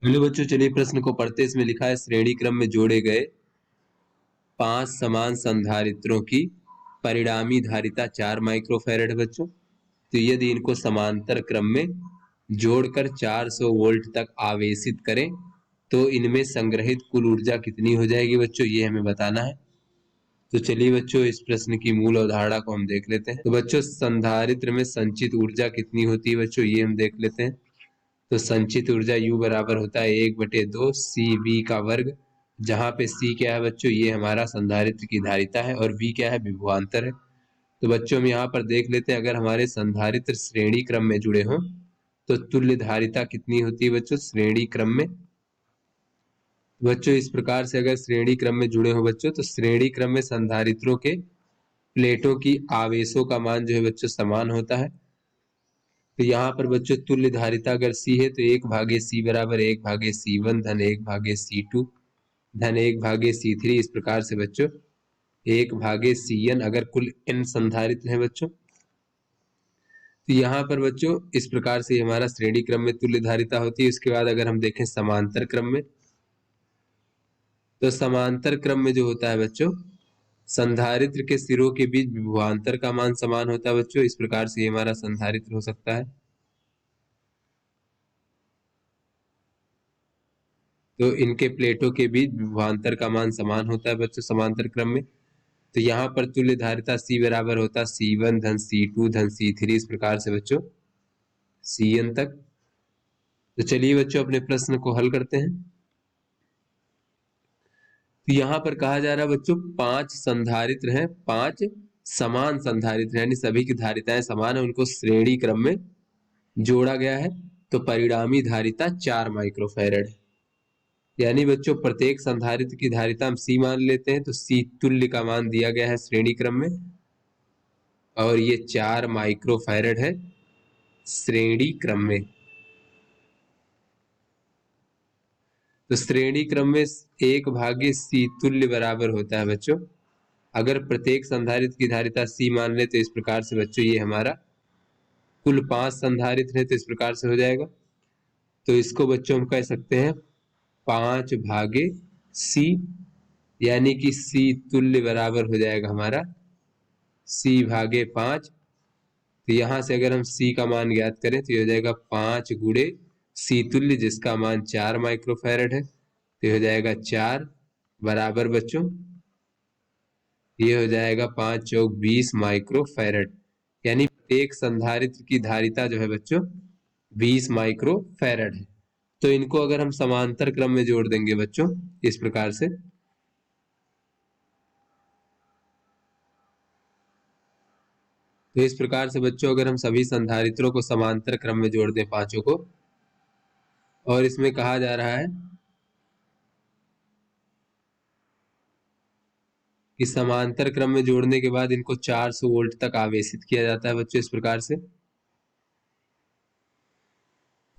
Hello बच्चों, चलिए प्रश्न को पढ़ते। इसमें लिखा है श्रेणी क्रम में जोड़े गए 5 समान संधारित्रों की परिणामी धारिता 4 माइक्रोफैरड है बच्चों। तो यदि इनको समांतर क्रम में जोड़कर 400 वोल्ट तक आवेशित करें तो इनमें संग्रहित कुल ऊर्जा कितनी हो जाएगी बच्चों, ये हमें बताना है। तो चलिए बच्चों, इस प्रश्न की मूल अवधारणा को हम देख लेते हैं। तो बच्चों, संधारित्र में संचित ऊर्जा कितनी होती है बच्चों, ये हम देख लेते हैं। तो संचित ऊर्जा U बराबर होता है 1/2 CV का वर्ग, जहां पे C क्या है बच्चों, ये हमारा संधारित्र की धारिता है और V क्या है, विभवांतर है। तो बच्चों हम यहाँ पर देख लेते हैं, अगर हमारे संधारित्र श्रेणी क्रम में जुड़े हों तो तुल्य धारिता कितनी होती है बच्चों श्रेणी क्रम में। बच्चों इस प्रकार से अगर श्रेणी क्रम में जुड़े हो बच्चों, तो श्रेणी क्रम में संधारित्रों के प्लेटों की आवेशों का मान जो है बच्चों समान होता है। तो यहाँ पर बच्चों तुल्य धारिता अगर C है तो 1/C बराबर 1/C1 धन 1/C2 धन 1/C3। इस प्रकार से बच्चों 1/Cn अगर कुल n संधारित्र है बच्चों। तो यहाँ पर बच्चों इस प्रकार से हमारा श्रेणी क्रम में तुल्य धारिता होती है। उसके बाद अगर हम देखें समांतर क्रम में, तो समांतर क्रम में जो होता है बच्चों, संधारित्र के सिरों के बीच विभवांतर का मान समान होता है बच्चों। इस प्रकार से हमारा संधारित्र हो सकता है। तो इनके प्लेटों के बीच विभवांतर का मान समान होता है बच्चों समांतर क्रम में। तो यहाँ पर तुल्य धारिता C बराबर होता है C1 धन C2 धन C3। इस प्रकार से बच्चों Cn तक। तो चलिए बच्चों अपने प्रश्न को हल करते हैं। तो यहाँ पर कहा जा रहा है बच्चों 5 संधारित्र हैं, 5 समान संधारित्र यानी सभी की धारिताएं समान है, उनको श्रेणी क्रम में जोड़ा गया है। तो परिणामी धारिता 4 माइक्रोफैरड है। यानी बच्चों प्रत्येक संधारित्र की धारिता हम C मान लेते हैं। तो C तुल्य का मान दिया गया है श्रेणी क्रम में और ये 4 माइक्रोफैरड है श्रेणी क्रम में। तो श्रेणी क्रम में 1/C तुल्य बराबर होता है बच्चों, अगर प्रत्येक संधारित्र की धारिता C मान ले तो इस प्रकार से बच्चों ये हमारा कुल 5 संधारित्र है, तो इस प्रकार से हो जाएगा। तो इसको बच्चों हम कह सकते हैं 5/C, यानी कि C तुल्य बराबर हो जाएगा हमारा C/5। तो यहां से अगर हम C का मान ज्ञात करें तो ये हो जाएगा 5 गुणे C तुल्य, जिसका मान 4 माइक्रोफैरड है। तो हो जाएगा 4 बराबर बच्चों ये हो जाएगा 5 चौक 20 माइक्रोफैरड। यानी एक संधारित्र की धारिता जो है बच्चों 20 माइक्रोफैरड है। तो इनको अगर हम समांतर क्रम में जोड़ देंगे बच्चों इस प्रकार से, तो इस प्रकार से बच्चों अगर हम सभी संधारित्रों को समांतर क्रम में जोड़ दें पांचों को, और इसमें कहा जा रहा है कि समांतर क्रम में जोड़ने के बाद इनको 400 वोल्ट तक आवेशित किया जाता है बच्चों इस प्रकार से।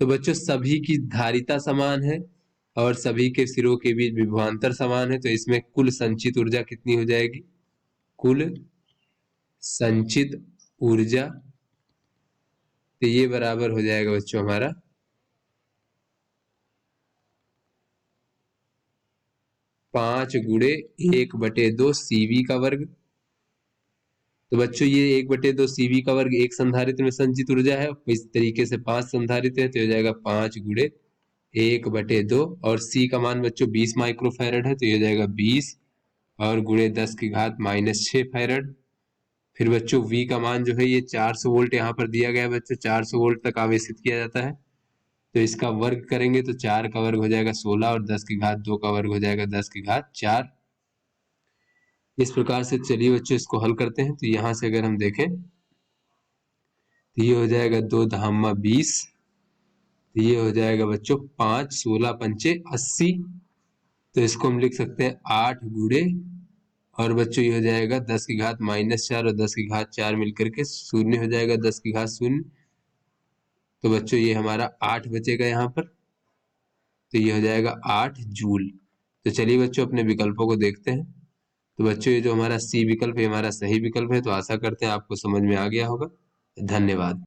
तो बच्चों सभी की धारिता समान है और सभी के सिरों के बीच विभवांतर समान है। तो इसमें कुल संचित ऊर्जा कितनी हो जाएगी, कुल संचित ऊर्जा, तो ये बराबर हो जाएगा बच्चों हमारा 5 गुणे 1/2 CV का वर्ग। तो बच्चों ये 1/2 CV का वर्ग एक संधारित्र में संचित ऊर्जा है। इस तरीके से 5 संधारित्र है तो हो जाएगा 5 गुणे 1/2 और C का मान बच्चों 20 माइक्रोफैरड है, तो ये हो जाएगा 20 और गुणे 10⁻⁻6 फैरड। फिर बच्चों V का मान जो है ये 400 वोल्ट यहाँ पर दिया गया है बच्चों, 400 वोल्ट तक आवेशित किया जाता है। तो इसका वर्ग करेंगे तो 4 का वर्ग हो जाएगा 16 और 10⁻2 का वर्ग हो जाएगा 10⁻4। इस प्रकार से चलिए बच्चों इसको हल करते हैं। तो यहाँ से अगर हम देखें तो ये हो जाएगा 2⁻20, तो ये हो जाएगा बच्चों 5 16 पंचे 80। तो इसको हम लिख सकते हैं 8 गुणे और बच्चों ये हो जाएगा 10⁻⁻4 और 10⁻4 मिलकर के 0 हो जाएगा 10⁻0। तो बच्चों ये हमारा 8 बचेगा यहाँ पर, तो ये हो जाएगा 8 जूल। तो चलिए बच्चों अपने विकल्पों को देखते हैं। तो बच्चों ये जो हमारा C विकल्प है हमारा सही विकल्प है। तो आशा करते हैं आपको समझ में आ गया होगा। धन्यवाद।